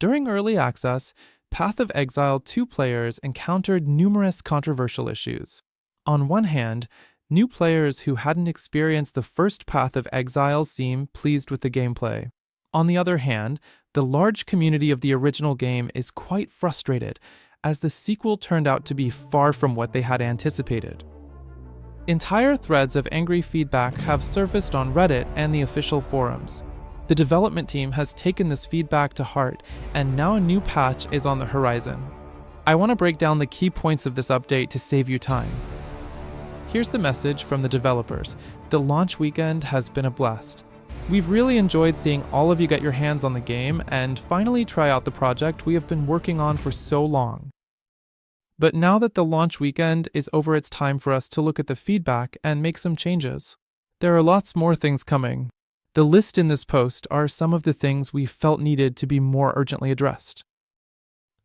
During early access, Path of Exile 2 players encountered numerous controversial issues. On one hand, new players who hadn't experienced the first Path of Exile seem pleased with the gameplay. On the other hand, the large community of the original game is quite frustrated, as the sequel turned out to be far from what they had anticipated. Entire threads of angry feedback have surfaced on Reddit and the official forums. The development team has taken this feedback to heart, and now a new patch is on the horizon. I want to break down the key points of this update to save you time. Here's the message from the developers. The launch weekend has been a blast. We've really enjoyed seeing all of you get your hands on the game and finally try out the project we have been working on for so long. But now that the launch weekend is over, it's time for us to look at the feedback and make some changes. There are lots more things coming. The list in this post are some of the things we felt needed to be more urgently addressed.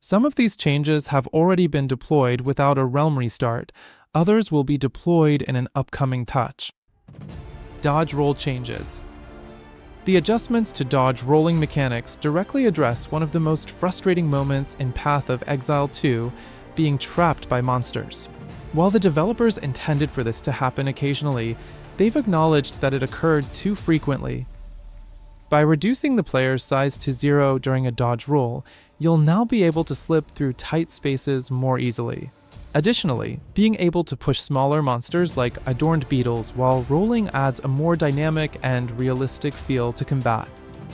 Some of these changes have already been deployed without a realm restart. Others will be deployed in an upcoming patch. Dodge roll changes. The adjustments to dodge rolling mechanics directly address one of the most frustrating moments in Path of Exile 2, being trapped by monsters. While the developers intended for this to happen occasionally, they've acknowledged that it occurred too frequently. By reducing the player's size to 0 during a dodge roll, you'll now be able to slip through tight spaces more easily. Additionally, being able to push smaller monsters like adorned beetles while rolling adds a more dynamic and realistic feel to combat.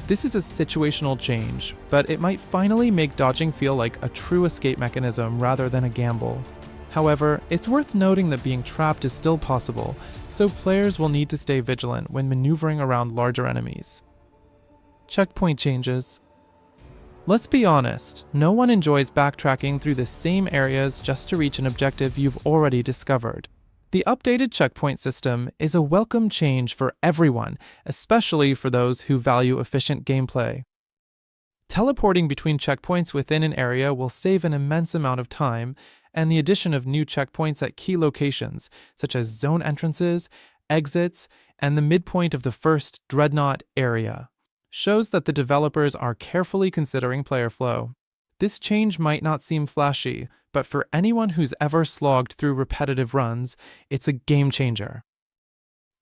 This is a situational change, but it might finally make dodging feel like a true escape mechanism rather than a gamble. However, it's worth noting that being trapped is still possible, so players will need to stay vigilant when maneuvering around larger enemies. Checkpoint changes. Let's be honest, no one enjoys backtracking through the same areas just to reach an objective you've already discovered. The updated checkpoint system is a welcome change for everyone, especially for those who value efficient gameplay. Teleporting between checkpoints within an area will save an immense amount of time, and the addition of new checkpoints at key locations, such as zone entrances, exits, and the midpoint of the first Dreadnought area, shows that the developers are carefully considering player flow. This change might not seem flashy, but for anyone who's ever slogged through repetitive runs, it's a game changer.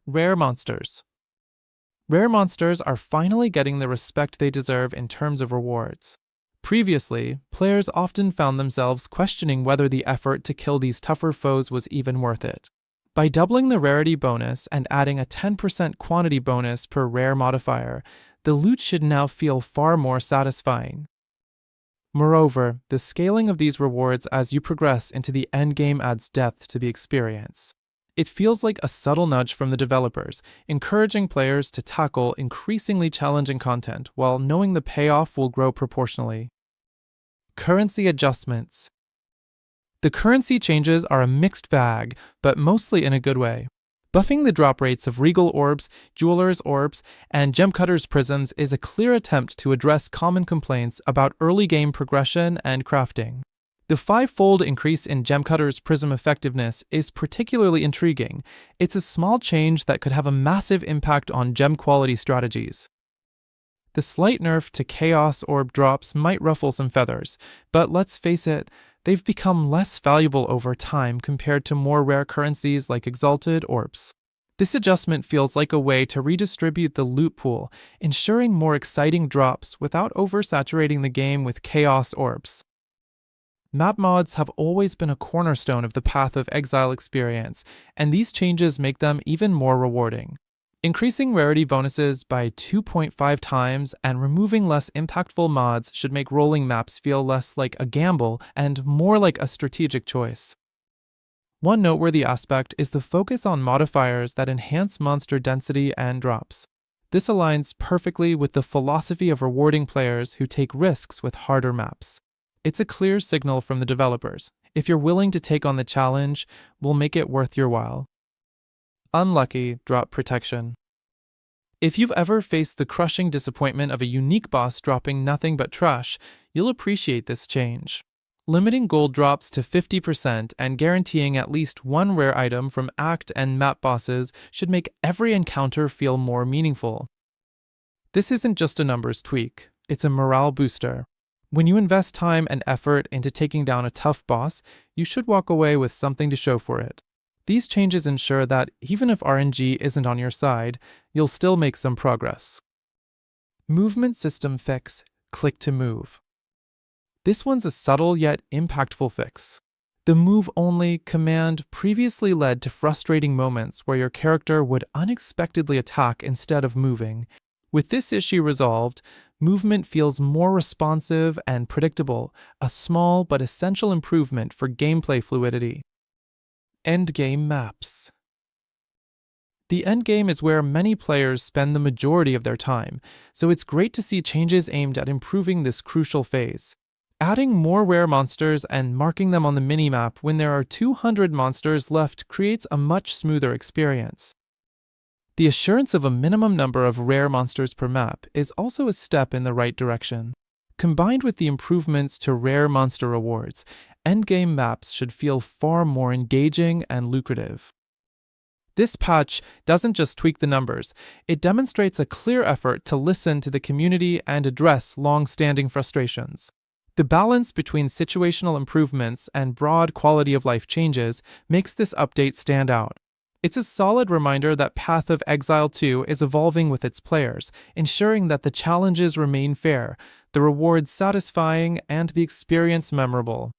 Rare monsters. Rare monsters are finally getting the respect they deserve in terms of rewards. Previously, players often found themselves questioning whether the effort to kill these tougher foes was even worth it. By doubling the rarity bonus and adding a 10% quantity bonus per rare modifier, the loot should now feel far more satisfying. Moreover, the scaling of these rewards as you progress into the endgame adds depth to the experience. It feels like a subtle nudge from the developers, encouraging players to tackle increasingly challenging content while knowing the payoff will grow proportionally. Currency adjustments. The currency changes are a mixed bag, but mostly in a good way. Buffing the drop rates of Regal Orbs, Jeweler's Orbs, and Gemcutter's Prisms is a clear attempt to address common complaints about early game progression and crafting. The 5-fold increase in Gemcutter's Prism effectiveness is particularly intriguing. It's a small change that could have a massive impact on gem quality strategies. The slight nerf to Chaos Orb drops might ruffle some feathers, but let's face it, they've become less valuable over time compared to more rare currencies like Exalted Orbs. This adjustment feels like a way to redistribute the loot pool, ensuring more exciting drops without oversaturating the game with Chaos Orbs. Map mods have always been a cornerstone of the Path of Exile experience, and these changes make them even more rewarding. Increasing rarity bonuses by 2.5 times and removing less impactful mods should make rolling maps feel less like a gamble and more like a strategic choice. One noteworthy aspect is the focus on modifiers that enhance monster density and drops. This aligns perfectly with the philosophy of rewarding players who take risks with harder maps. It's a clear signal from the developers. If you're willing to take on the challenge, we'll make it worth your while. Unlucky drop protection. If you've ever faced the crushing disappointment of a unique boss dropping nothing but trash, you'll appreciate this change. Limiting gold drops to 50% and guaranteeing at least one rare item from act and map bosses should make every encounter feel more meaningful. This isn't just a numbers tweak, it's a morale booster. When you invest time and effort into taking down a tough boss, you should walk away with something to show for it. These changes ensure that even if RNG isn't on your side, you'll still make some progress. Movement System Fix: Click to Move. This one's a subtle yet impactful fix. The move-only command previously led to frustrating moments where your character would unexpectedly attack instead of moving. With this issue resolved, movement feels more responsive and predictable, a small but essential improvement for gameplay fluidity. Endgame Maps. The endgame is where many players spend the majority of their time, so it's great to see changes aimed at improving this crucial phase. Adding more rare monsters and marking them on the minimap when there are 200 monsters left creates a much smoother experience. The assurance of a minimum number of rare monsters per map is also a step in the right direction. Combined with the improvements to rare monster rewards, endgame maps should feel far more engaging and lucrative. This patch doesn't just tweak the numbers, it demonstrates a clear effort to listen to the community and address long-standing frustrations. The balance between situational improvements and broad quality of life changes makes this update stand out. It's a solid reminder that Path of Exile 2 is evolving with its players, ensuring that the challenges remain fair, the rewards satisfying, and the experience memorable.